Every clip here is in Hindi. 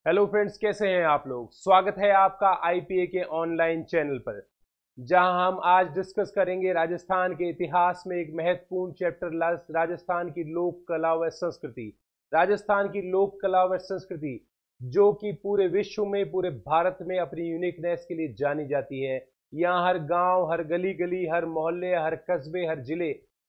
हेलो फ्रेंड्स, कैसे हैं आप लोग। स्वागत है आपका आईपीए के ऑनलाइन चैनल पर, जहां हम आज डिस्कस करेंगे राजस्थान के इतिहास में एक महत्वपूर्ण चैप्टर राजस्थान की लोक कला व संस्कृति। राजस्थान की लोक कला व संस्कृति जो कि पूरे विश्व में, पूरे भारत में अपनी यूनिकनेस के लिए जानी जाती है। यहाँ हर गांव, हर गली गली, हर मोहल्ले, हर कस्बे,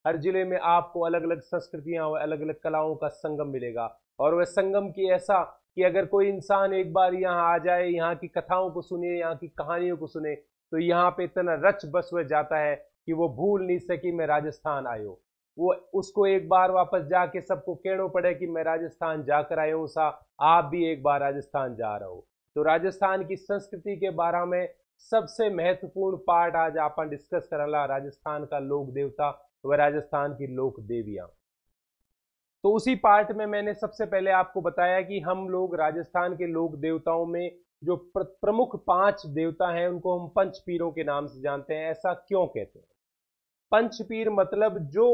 हर जिले में आपको अलग अलग संस्कृतियां व अलग अलग कलाओं का संगम मिलेगा। और वह संगम की ऐसा कि अगर कोई इंसान एक बार यहाँ आ जाए, यहाँ की कथाओं को सुने, यहाँ की कहानियों को सुने, तो यहाँ पे इतना रच बस हो जाता है कि वो भूल नहीं सकी मैं राजस्थान आयो। वो उसको एक बार वापस जाके सबको कहना पड़े कि मैं राजस्थान जाकर आया हूँ सा, आप भी एक बार राजस्थान जा रहे हो। तो राजस्थान की संस्कृति के बारे में सबसे महत्वपूर्ण पार्ट आज आप डिस्कस करला राजस्थान का लोक देवता व राजस्थान की लोक देवियां। तो उसी पार्ट में मैंने सबसे पहले आपको बताया कि हम लोग राजस्थान के लोक देवताओं में जो प्रमुख 5 देवता हैं उनको हम पंचपीरों के नाम से जानते हैं। ऐसा क्यों कहते हैं? पंचपीर मतलब जो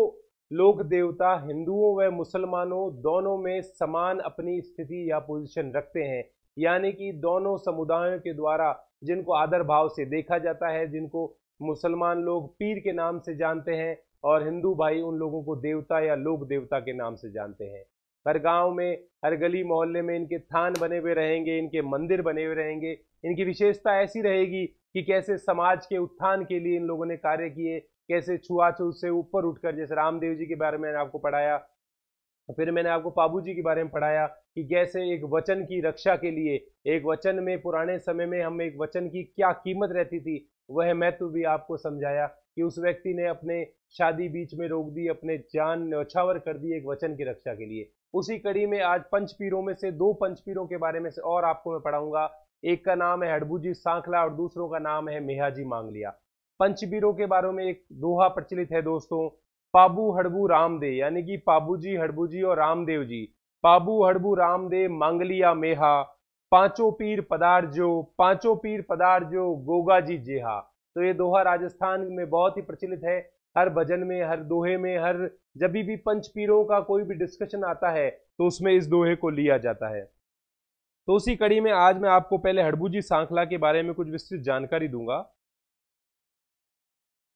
लोक देवता हिंदुओं व मुसलमानों दोनों में समान अपनी स्थिति या पोजीशन रखते हैं, यानी कि दोनों समुदायों के द्वारा जिनको आदर भाव से देखा जाता है, जिनको मुसलमान लोग पीर के नाम से जानते हैं और हिंदू भाई उन लोगों को देवता या लोक देवता के नाम से जानते हैं। हर गांव में, हर गली मोहल्ले में इनके थान बने हुए रहेंगे, इनके मंदिर बने हुए रहेंगे। इनकी विशेषता ऐसी रहेगी कि कैसे समाज के उत्थान के लिए इन लोगों ने कार्य किए, कैसे छुआछूत से ऊपर उठकर, जैसे रामदेव जी के बारे में मैंने आपको पढ़ाया, फिर मैंने आपको पाबू जी के बारे में पढ़ाया कि कैसे एक वचन की रक्षा के लिए, एक वचन में पुराने समय में हम एक वचन की क्या कीमत रहती थी, वह महत्व भी आपको समझाया कि उस व्यक्ति ने अपने शादी बीच में रोक दी, अपने जान न्यौछावर कर दी एक वचन की रक्षा के लिए। उसी कड़ी में आज पंचपीरों में से 2 पंचपीरों के बारे में से और आपको मैं पढ़ाऊंगा। एक का नाम है हड़बूजी सांखला और दूसरों का नाम है मेहाजी मांगलिया। पंचपीरों के बारे में एक दोहा प्रचलित है दोस्तों, पाबू हड़बू रामदेव, यानी कि पाबू जी, हड़बू जी और रामदेव जी। पाबू हड़बू रामदेव मांगलिया मेहा, पांचों पीर पदार्जो, पांचों पीर पदार्जो गोगा जी जेहा। तो ये दोहा राजस्थान में बहुत ही प्रचलित है। हर भजन में, हर दोहे में, हर जब भी पंच पीरों का कोई भी डिस्कशन आता है तो उसमें इस दोहे को लिया जाता है। तो उसी कड़ी में आज मैं आपको पहले हड़बूजी सांखला के बारे में कुछ विस्तृत जानकारी दूंगा।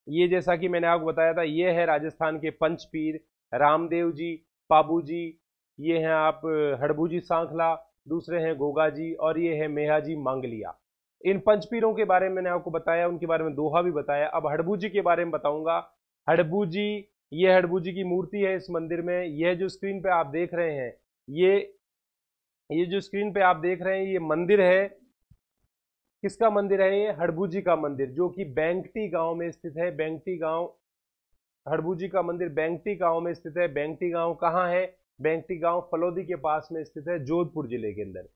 ये जैसा कि मैंने आपको बताया था, ये है राजस्थान के पंचपीर रामदेव जी, पाबू जी, ये हैं आप हड़बूजी सांखला, दूसरे हैं गोगा जी और ये है मेहाजी मांगलिया। इन पंचपीरों के बारे में मैंने आपको बताया, उनके बारे में दोहा भी बताया। अब हड़बू जी के बारे में बताऊंगा। हड़बू जी, ये हड़बू जी की मूर्ति है इस मंदिर में। यह जो स्क्रीन पे आप देख रहे हैं, ये जो स्क्रीन पे आप देख रहे हैं, ये मंदिर है। किसका मंदिर है? ये हड़बू जी का मंदिर, जो कि बैंकटी गांव में स्थित है। बैंकटी गांव, हड़बू जी का मंदिर बैंकटी गांव में स्थित है। बैंकटी गांव कहाँ है? बैंकटी गांव फलौदी के पास में स्थित है, जोधपुर जिले के अंदर।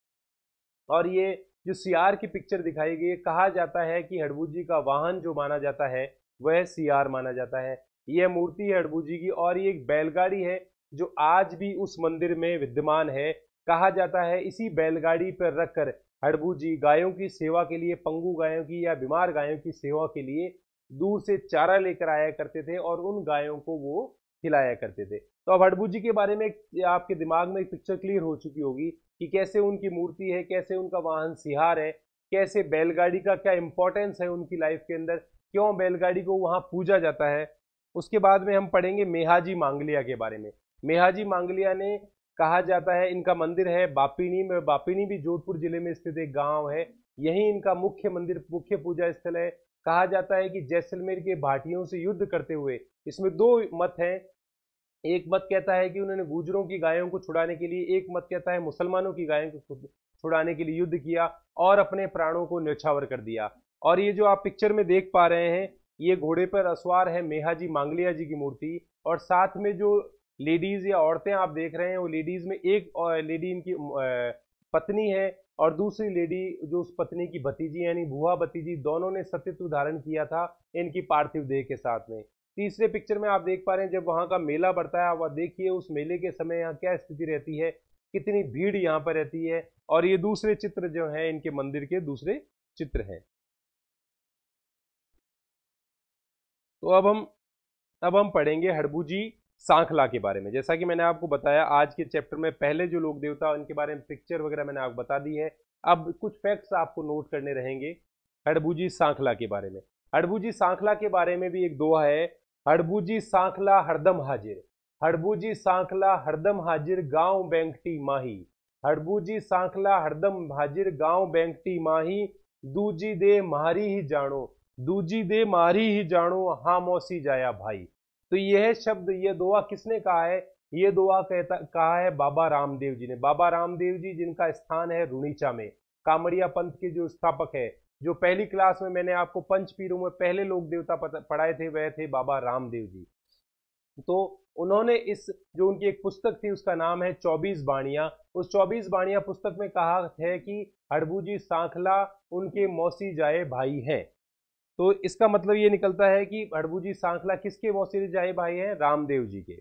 और ये जो सियार की पिक्चर दिखाई गई है, कहा जाता है कि हड़बू जी का वाहन जो माना जाता है वह सियार माना जाता है। यह मूर्ति है हड़बू जी की और ये एक बैलगाड़ी है जो आज भी उस मंदिर में विद्यमान है। कहा जाता है इसी बैलगाड़ी पर रखकर हड़बू जी गायों की सेवा के लिए, पंगु गायों की या बीमार गायों की सेवा के लिए दूर से चारा लेकर आया करते थे और उन गायों को वो खिलाया करते थे। तो अब हड़बू जी के बारे में आपके दिमाग में एक पिक्चर क्लियर हो चुकी होगी कि कैसे उनकी मूर्ति है, कैसे उनका वाहन सिहार है, कैसे बैलगाड़ी का क्या इंपॉर्टेंस है उनकी लाइफ के अंदर, क्यों बैलगाड़ी को वहां पूजा जाता है। उसके बाद में हम पढ़ेंगे मेहाजी मांगलिया के बारे में। मेहाजी मांगलिया ने, कहा जाता है इनका मंदिर है बापिनी में। बापिनी भी जोधपुर जिले में स्थित एक गांव है। यही इनका मुख्य मंदिर, मुख्य पूजा स्थल है। कहा जाता है कि जैसलमेर के भाटियों से युद्ध करते हुए, इसमें 2 मत हैं। एक मत कहता है कि उन्होंने गुजरों की गायों को छुड़ाने के लिए, एक मत कहता है मुसलमानों की गायों को छुड़ाने के लिए युद्ध किया और अपने प्राणों को न्यौछावर कर दिया। और ये जो आप पिक्चर में देख पा रहे हैं, ये घोड़े पर असवार है मेहाजी मांगलिया जी की मूर्ति। और साथ में जो लेडीज या औरतें आप देख रहे हैं, वो लेडीज में एक लेडी इनकी पत्नी है और दूसरी लेडी जो उस पत्नी की भतीजी यानी बुआ भतीजी, दोनों ने सतीत्व धारण किया था इनकी पार्थिव देह के साथ में। तीसरे पिक्चर में आप देख पा रहे हैं जब वहां का मेला बढ़ता है, वह देखिए उस मेले के समय यहाँ क्या स्थिति रहती है, कितनी भीड़ यहाँ पर रहती है। और ये दूसरे चित्र जो है इनके मंदिर के दूसरे चित्र हैं। तो अब हम पढ़ेंगे हड़बू जी सांखला के बारे में। जैसा कि मैंने आपको बताया आज के चैप्टर में पहले जो लोक देवता उनके बारे में पिक्चर वगैरह मैंने आपको बता दी है। अब कुछ फैक्ट्स आपको नोट करने रहेंगे हड़बूजी सांखला के बारे में। हड़बूजी सांखला के बारे में भी एक दोहा है, हड़बूजी सांखला हरदम हाजिर, हड़बूजी सांखला हरदम हाजिर गांव बेंकटी माही, हड़बूजी सांखला हरदम हाजिर गांव बेंकटी माही, दूजी दे मारी ही जानो, दूजी दे मारी ही जानो, हाँ मौसी जाया भाई। तो यह शब्द, यह दोहा किसने कहा है? ये दोहा कहा है बाबा रामदेव जी ने। बाबा रामदेव जी जिनका स्थान है रुणीचा में, कामड़िया पंथ के जो स्थापक है, जो पहली क्लास में मैंने आपको पंच पीरों में पहले लोक देवता पढ़ाए थे, वह थे बाबा रामदेव जी। तो उन्होंने इस, जो उनकी एक पुस्तक थी उसका नाम है 24 बाणियां, उस 24 बाणियां पुस्तक में कहा है कि हड़बूजी सांखला उनके मौसी जाए भाई हैं। तो इसका मतलब ये निकलता है कि हड़बूजी सांखला किसके मौसी जाए भाई हैं? रामदेव जी के।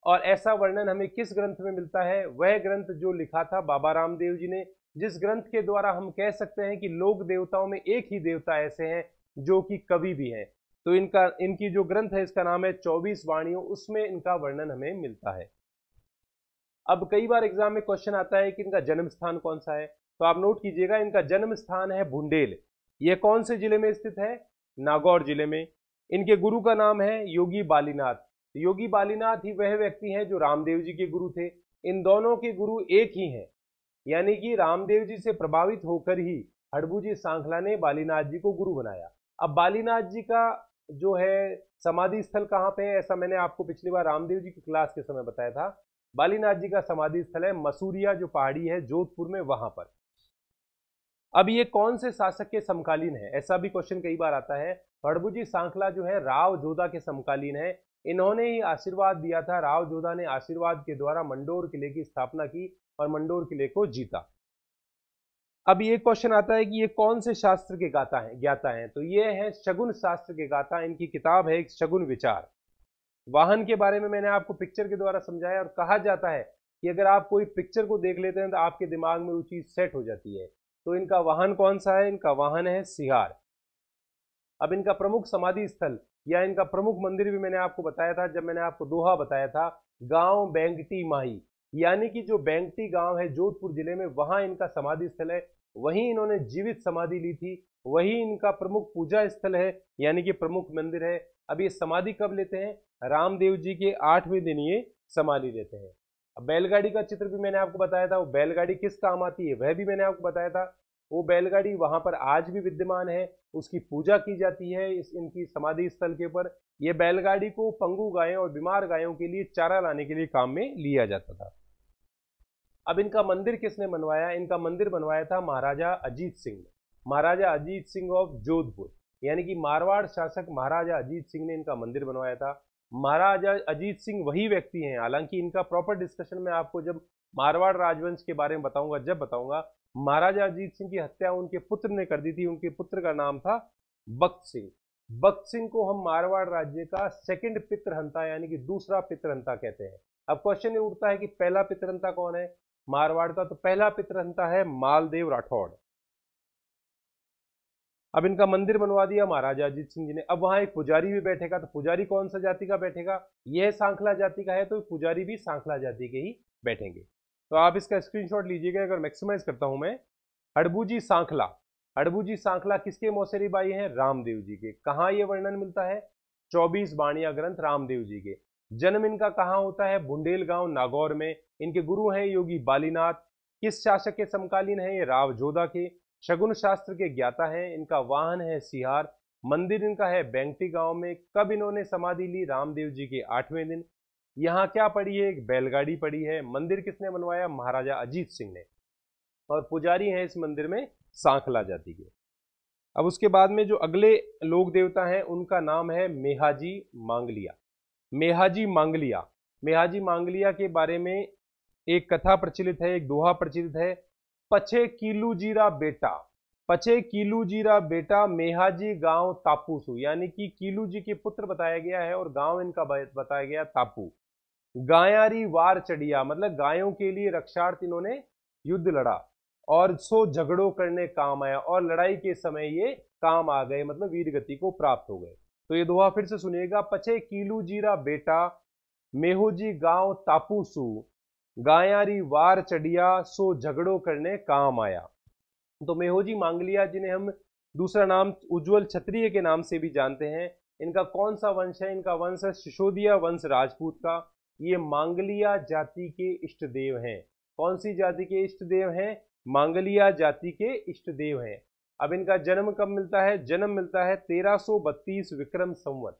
और ऐसा वर्णन हमें किस ग्रंथ में मिलता है? वह ग्रंथ जो लिखा था बाबा रामदेव जी ने, जिस ग्रंथ के द्वारा हम कह सकते हैं कि लोक देवताओं में एक ही देवता ऐसे हैं जो कि कवि भी हैं। तो इनकी जो ग्रंथ है इसका नाम है 24 वाणियों, उसमें इनका वर्णन हमें मिलता है। अब कई बार एग्जाम में क्वेश्चन आता है कि इनका जन्म स्थान कौन सा है, तो आप नोट कीजिएगा, इनका जन्म स्थान है भुंडेल। यह कौन से जिले में स्थित है? नागौर जिले में। इनके गुरु का नाम है योगी बालीनाथ। योगी बालीनाथ ही वह व्यक्ति हैं जो रामदेव जी के गुरु थे। इन दोनों के गुरु एक ही हैं, यानी कि रामदेव जी से प्रभावित होकर ही हड़बूजी सांखला ने बालीनाथ जी को गुरु बनाया। अब बालीनाथ जी का जो है समाधि स्थल कहाँ पे है, ऐसा मैंने आपको पिछली बार रामदेव जी की क्लास के समय बताया था। बालीनाथ जी का समाधि स्थल है मसूरिया, जो पहाड़ी है जोधपुर में, वहां पर। अब ये कौन से शासक के समकालीन है, ऐसा भी क्वेश्चन कई बार आता है। हड़बूजी सांखला जो है राव जोधा के समकालीन है। इन्होंने ही आशीर्वाद दिया था, राव जोधा ने आशीर्वाद के द्वारा मंडोर किले की स्थापना की और मंडोर किले को जीता। अब ये क्वेश्चन आता है कि ये कौन से शास्त्र के ज्ञाता हैं, तो ये है शगुन शास्त्र के गाता। इनकी किताब है एक शगुन विचार। वाहन के बारे में मैंने आपको पिक्चर के द्वारा समझाया, और कहा जाता है कि अगर आप कोई पिक्चर को देख लेते हैं तो आपके दिमाग में वो चीज सेट हो जाती है। तो इनका वाहन कौन सा है? इनका वाहन है सिहार। अब इनका प्रमुख समाधि स्थल या इनका प्रमुख मंदिर भी मैंने आपको बताया था, जब मैंने आपको दोहा बताया था, गांव बेंगटी माही, यानी कि जो बेंगटी गांव है जोधपुर जिले में, वहां इनका समाधि स्थल है। वहीं इन्होंने जीवित समाधि ली थी, वही इनका प्रमुख पूजा स्थल है, यानी कि प्रमुख मंदिर है। अब ये समाधि कब लेते हैं? रामदेव जी के 8वें दिन ये समाधि लेते हैं। अब बैलगाड़ी का चित्र भी मैंने आपको बताया था, वो बैलगाड़ी किस काम आती है वह भी मैंने आपको बताया था। वो बैलगाड़ी वहां पर आज भी विद्यमान है, उसकी पूजा की जाती है इनकी समाधि स्थल के ऊपर। ये बैलगाड़ी को पंगु गायों और बीमार गायों के लिए चारा लाने के लिए काम में लिया जाता था। अब इनका मंदिर किसने बनवाया? इनका मंदिर बनवाया था महाराजा अजीत सिंह ने। महाराजा अजीत सिंह ऑफ जोधपुर, यानी कि मारवाड़ शासक महाराजा अजीत सिंह ने इनका मंदिर बनवाया था। महाराजा अजीत सिंह वही व्यक्ति हैं, हालांकि इनका प्रॉपर डिस्कशन मैं आपको जब मारवाड़ राजवंश के बारे में बताऊंगा, जब बताऊंगा। महाराजा अजीत सिंह की हत्या उनके पुत्र ने कर दी थी। उनके पुत्र का नाम था बख्त सिंह। बख्त सिंह को हम मारवाड़ राज्य का सेकंड पितृहंता, यानी कि दूसरा पितृहंता कहते हैं। अब क्वेश्चन ये उठता है कि पहला पितृहंता कौन है मारवाड़ का? तो पहला पितृहंता है मालदेव राठौड़। अब इनका मंदिर बनवा दिया महाराजा अजीत सिंह जी ने। अब वहां एक पुजारी भी बैठेगा, तो पुजारी कौन सा जाति का बैठेगा? यह सांखला जाति का है, तो पुजारी भी सांखला जाति के ही बैठेंगे। तो आप इसका स्क्रीनशॉट लीजिएगा, अगर मैक्सिमाइज करता हूं मैं। हड़बूजी सांखला, हड़बूजी सांखला किसके मौसेरी बाई हैं? रामदेव जी के। कहां यह वर्णन मिलता है? 24 बाणिया ग्रंथ रामदेव जी के। जन्म इनका कहां होता है? बुंडेल गांव नागौर में। इनके गुरु हैं योगी बालीनाथ। किस शासक के समकालीन है? ये राव जोधा के। शगुन शास्त्र के ज्ञाता हैं। इनका वाहन है सिहार। मंदिर इनका है बेंगटी गांव में। कब इन्होंने समाधि ली? रामदेव जी के 8वें दिन। यहाँ क्या पड़ी है? एक बैलगाड़ी पड़ी है। मंदिर किसने बनवाया? महाराजा अजीत सिंह ने। और पुजारी हैं इस मंदिर में सांखला जाति के। अब उसके बाद में जो अगले लोक देवता हैं उनका नाम है मेहाजी मांगलिया। मेहाजी मांगलिया, मेहाजी मांगलिया के बारे में एक कथा प्रचलित है, एक दोहा प्रचलित है। पछे कीलू जीरा बेटा, पछे कीलू जीरा बेटा मेहाजी गांव तापूसु, यानी कि कीलू जी के पुत्र बताया गया है और गांव इनका बताया गया तापू। गायारी वार चढ़िया, मतलब गायों के लिए रक्षार्थ इन्होंने युद्ध लड़ा और सो झगड़ों करने काम आया, और लड़ाई के समय ये काम आ गए, मतलब वीर गति को प्राप्त हो गए। तो ये दोहा फिर से सुनिएगा। पछे कीलू जीरा बेटा मेहोजी गांव तापूसू, गायारी वार चढ़िया सो झगड़ो करने काम आया। तो मेहोजी मांगलिया, जिन्हें हम दूसरा नाम उज्ज्वल क्षत्रिय के नाम से भी जानते हैं, इनका कौन सा वंश है? इनका वंश है सिसोदिया वंश राजपूत का। ये मांगलिया जाति के इष्ट देव हैं। कौन सी जाति के इष्ट देव हैं? मांगलिया जाति के इष्ट देव हैं। अब इनका जन्म कब मिलता है? जन्म मिलता है 1332 विक्रम संवत।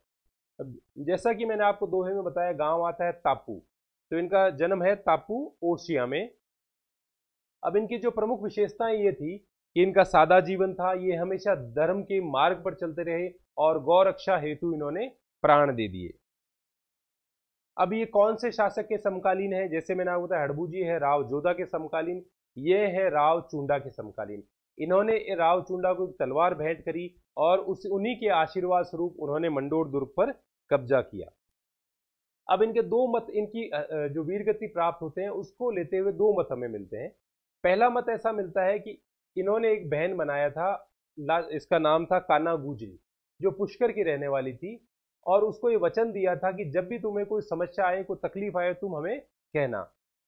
अब जैसा कि मैंने आपको दोहे में बताया, गांव आता है तापू, तो इनका जन्म है तापू ओशिया में। अब इनकी जो प्रमुख विशेषताएं ये थी कि इनका सादा जीवन था, ये हमेशा धर्म के मार्ग पर चलते रहे और गौ रक्षा हेतु इन्होंने प्राण दे दिए। अब ये कौन से शासक के समकालीन है? जैसे मैंने आपको बताया, हड़बू जी है राव जोधा के समकालीन, ये है राव चुंडा के समकालीन। इन्होंने राव चुंडा को तलवार भेंट करी और उन्हीं के आशीर्वाद स्वरूप उन्होंने मंडोर दुर्ग पर कब्जा किया। अब इनके दो मत, इनकी जो वीरगति प्राप्त होते हैं उसको लेते हुए दो मत हमें मिलते हैं। पहला मत ऐसा मिलता है कि इन्होंने एक बहन बनाया था, इसका नाम था कान्हा गुजरी, जो पुष्कर की रहने वाली थी, और उसको ये वचन दिया था कि जब भी तुम्हें कोई समस्या आए, कोई तकलीफ आए, तुम हमें कहना।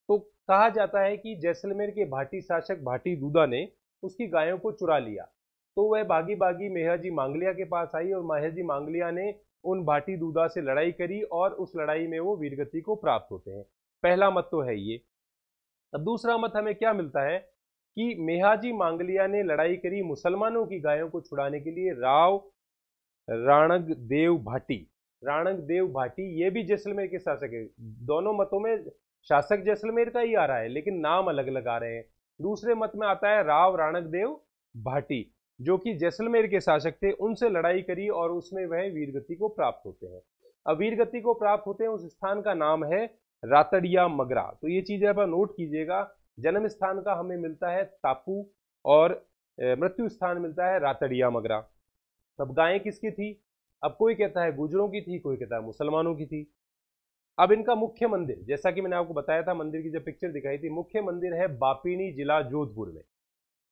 तो कहा जाता है कि जैसलमेर के भाटी शासक भाटी दूदा ने उसकी गायों को चुरा लिया, तो वह भागी भागी मेहरजी मांगलिया के पास आई और मेहरजी मांगलिया ने उन भाटी दूदा से लड़ाई करी और उस लड़ाई में वो वीरगति को प्राप्त होते हैं। पहला मत तो है ये। अब दूसरा मत हमें क्या मिलता है कि मेहाजी मांगलिया ने लड़ाई करी मुसलमानों की गायों को छुड़ाने के लिए। राव राणग देव भाटी, राणग देव भाटी ये भी जैसलमेर के शासक है। दोनों मतों में शासक जैसलमेर का ही आ रहा है, लेकिन नाम अलग अलग आ रहे हैं। दूसरे मत में आता है राव राणक देव भाटी, जो कि जैसलमेर के शासक थे, उनसे लड़ाई करी और उसमें वह वीरगति को प्राप्त होते हैं। अब वीरगति को प्राप्त होते हैं उस स्थान का नाम है रातड़िया मगरा। तो ये चीजें आप नोट कीजिएगा। जन्म स्थान का हमें मिलता है तापू और मृत्यु स्थान मिलता है रातड़िया मगरा। अब गायें किसकी थी? अब कोई कहता है गुजरों की थी, कोई कहता है मुसलमानों की थी। अब इनका मुख्य मंदिर, जैसा कि मैंने आपको बताया था, मंदिर की जब पिक्चर दिखाई थी, मुख्य मंदिर है बापीनी जिला जोधपुर में।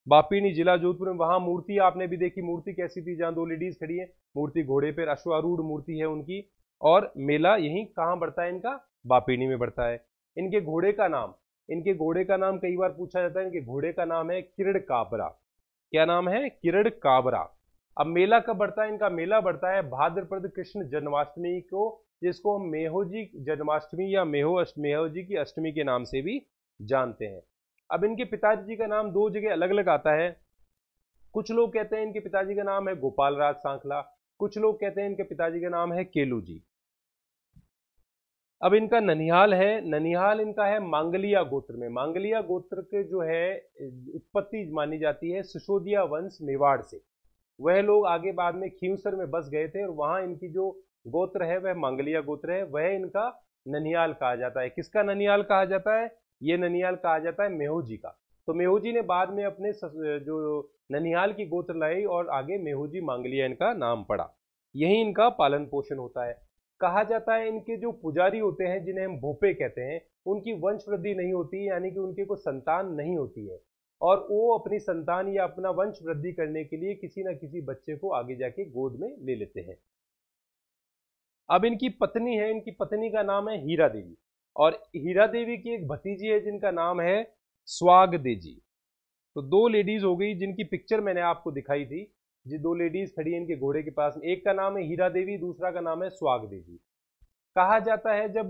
बापीनी जिला जोधपुर में, वहां मूर्ति आपने भी देखी। मूर्ति कैसी थी? जहां दो लेडीज खड़ी है, मूर्ति घोड़े पर, अश्वारूढ़ मूर्ति है उनकी। और मेला यही कहां बढ़ता है इनका? बापीनी में बढ़ता है। इनके घोड़े का नाम, इनके घोड़े का नाम कई बार पूछा जाता है। इनके घोड़े का नाम है किरण काबरा। क्या नाम है? किरण काबरा। अब मेला कब बढ़ता है? इनका मेला बढ़ता है भाद्रपद कृष्ण जन्माष्टमी को, जिसको हम मेहोजी जन्माष्टमी या मेहोजी की अष्टमी के नाम से भी जानते हैं। अब इनके पिताजी का नाम दो जगह अलग अलग आता है। कुछ लोग कहते हैं इनके पिताजी का नाम है गोपाल राज सांखला, कुछ लोग कहते हैं इनके पिताजी का नाम है केलू जी। अब इनका ननिहाल है, ननिहाल इनका है मांगलिया गोत्र में। मांगलिया गोत्र के जो है उत्पत्ति मानी जाती है सिसोदिया वंश मेवाड़ से। वह लोग आगे बाद में खींवसर में बस गए थे और वहां इनकी जो गोत्र है वह मांगलिया गोत्र है, वह इनका ननिहाल कहा जाता है। किसका ननिहाल कहा जाता है? ये ननिहाल कहा जाता है मेहोजी का। तो मेहोजी ने बाद में अपने जो ननिहाल की गोत्र लाई और आगे मेहोजी मांगलिया इनका नाम पड़ा। यही इनका पालन पोषण होता है। कहा जाता है इनके जो पुजारी होते हैं, जिन्हें हम भोपे कहते हैं, उनकी वंश वृद्धि नहीं होती, यानी कि उनके को संतान नहीं होती है, और वो अपनी संतान या अपना वंश वृद्धि करने के लिए किसी न किसी बच्चे को आगे जाके गोद में ले लेते हैं। अब इनकी पत्नी है, इनकी पत्नी का नाम है हीरा देवी, और हीरा देवी की एक भतीजी है जिनका नाम है स्वाग देजी। तो दो लेडीज हो गई जिनकी पिक्चर मैंने आपको दिखाई थी। जी दो लेडीज खड़ी हैं इनके घोड़े के पास, एक का नाम है हीरा देवी, दूसरा का नाम है स्वाग देवी। कहा जाता है जब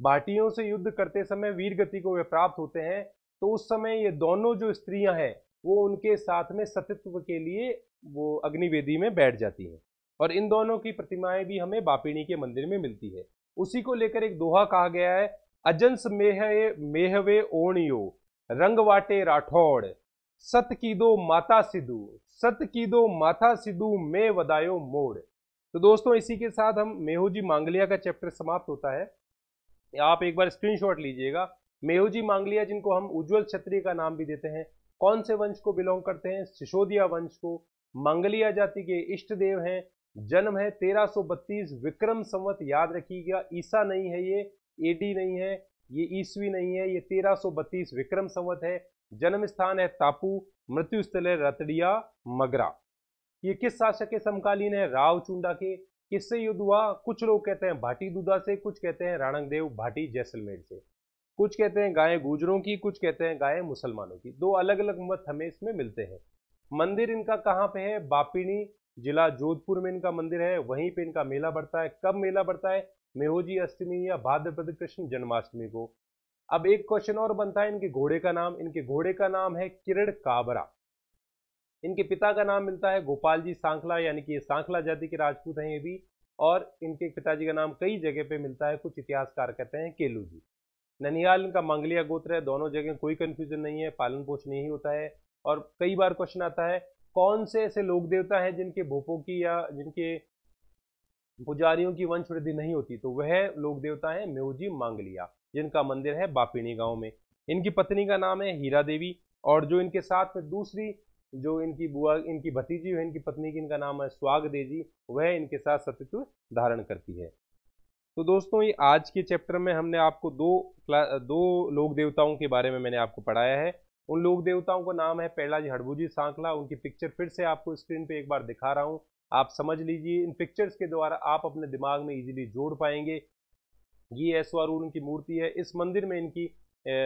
भाटियों से युद्ध करते समय वीर गति को वे प्राप्त होते हैं, तो उस समय ये दोनों जो स्त्रियां हैं वो उनके साथ में सतीत्व के लिए वो अग्निवेदी में बैठ जाती हैं, और इन दोनों की प्रतिमाएं भी हमें बापिणी के मंदिर में मिलती है। उसी को लेकर एक दोहा कहा गया है, अजंस मेहवे ओणियो रंग वाटे राठौड़, सत की दो माता सिद्धू, सत की दो माता सिद्धू में वदायो मोड़। तो दोस्तों इसी के साथ हम मेहुजी मांगलिया का चैप्टर समाप्त होता है। आप एक बार स्क्रीनशॉट लीजिएगा। मेहुजी मांगलिया, जिनको हम उज्ज्वल क्षत्रिय का नाम भी देते हैं, कौन से वंश को बिलोंग करते हैं? सिसोदिया वंश को। मांगलिया जाति के इष्ट देव हैं। जन्म है 1332 विक्रम संवत, याद रखिएगा, ईसा नहीं है ये, एडी नहीं है ये, ईस्वी नहीं है ये, 1332 विक्रम संवत है। जन्म स्थान है तापू, मृत्यु स्थल है रतड़िया मगरा। ये किस शासक के समकालीन है? राव चुंडा के। किससे युद्ध हुआ? कुछ लोग कहते हैं भाटी दूधा से, कुछ कहते हैं राणकदेव भाटी जैसलमेर से, कुछ कहते हैं गायें गुजरों की, कुछ कहते हैं गायें मुसलमानों की। दो अलग अलग मत हमें इसमें मिलते हैं। मंदिर इनका कहाँ पे है? बापिनी, जिला जोधपुर में इनका मंदिर है। वहीं पे इनका मेला बढ़ता है। कब मेला बढ़ता है? मेहोजी अष्टमी या भाद्रपद कृष्ण जन्माष्टमी को। अब एक क्वेश्चन और बनता है, इनके घोड़े का नाम। इनके घोड़े का नाम है किरण काबरा। इनके पिता का नाम मिलता है गोपाल जी सांखला, यानी कि ये सांखला जाति के राजपूत हैं ये भी। और इनके पिताजी का नाम कई जगह पे मिलता है, कुछ इतिहासकार कहते हैं केलू जी। ननिहाल इनका मंगलिया गोत्र है। दोनों जगह कोई कंफ्यूजन नहीं है, पालन पोषण यही होता है। और कई बार क्वेश्चन आता है, कौन से ऐसे लोक देवता हैं जिनके भूपों की या जिनके पुजारियों की वंश वृद्धि नहीं होती? तो वह लोक देवता है मेहुजी मांगलिया, जिनका मंदिर है बापिनी गांव में। इनकी पत्नी का नाम है हीरा देवी। और जो इनके साथ में दूसरी जो इनकी बुआ, इनकी भतीजी है इनकी पत्नी की, इनका नाम है स्वाग देजी, वह इनके साथ सतीत्व धारण करती है। तो दोस्तों, ये आज के चैप्टर में हमने आपको दो लोक देवताओं के बारे में मैंने आपको पढ़ाया है। उन लोक देवताओं का नाम है पेड़ाजी हड़बूजी सांकला। उनकी पिक्चर फिर से आपको स्क्रीन पे एक बार दिखा रहा हूँ, आप समझ लीजिए। इन पिक्चर्स के द्वारा आप अपने दिमाग में इजीली जोड़ पाएंगे। ये ऐश्वर्य की मूर्ति है। इस मंदिर में इनकी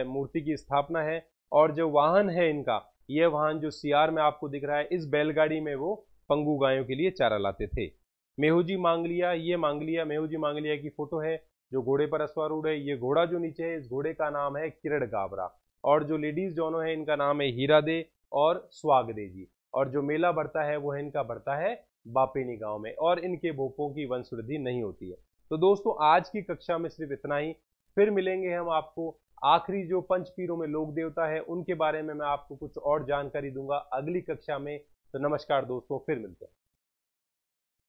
मूर्ति की स्थापना है। और जो वाहन है इनका, यह वाहन जो सियार में आपको दिख रहा है, इस बैलगाड़ी में वो पंगु गायों के लिए चारा लाते थे। मेहुजी मांगलिया, ये मांगलिया मेहुजी मांगलिया की फोटो है जो घोड़े पर अश्वारूढ़ है। ये घोड़ा जो नीचे है, इस घोड़े का नाम है किरण गाबरा। और जो लेडीज दोनों है, इनका नाम है हीरा दे और स्वागदे जी। और जो मेला बढ़ता है वो है इनका बढ़ता है बापेनी गांव में। और इनके भोपों की वंशवृद्धि नहीं होती है। तो दोस्तों, आज की कक्षा में सिर्फ इतना ही। फिर मिलेंगे हम आपको आखिरी जो पंचपीरों में लोक देवता है उनके बारे में मैं आपको कुछ और जानकारी दूंगा अगली कक्षा में। तो नमस्कार दोस्तों, फिर मिलते हैं।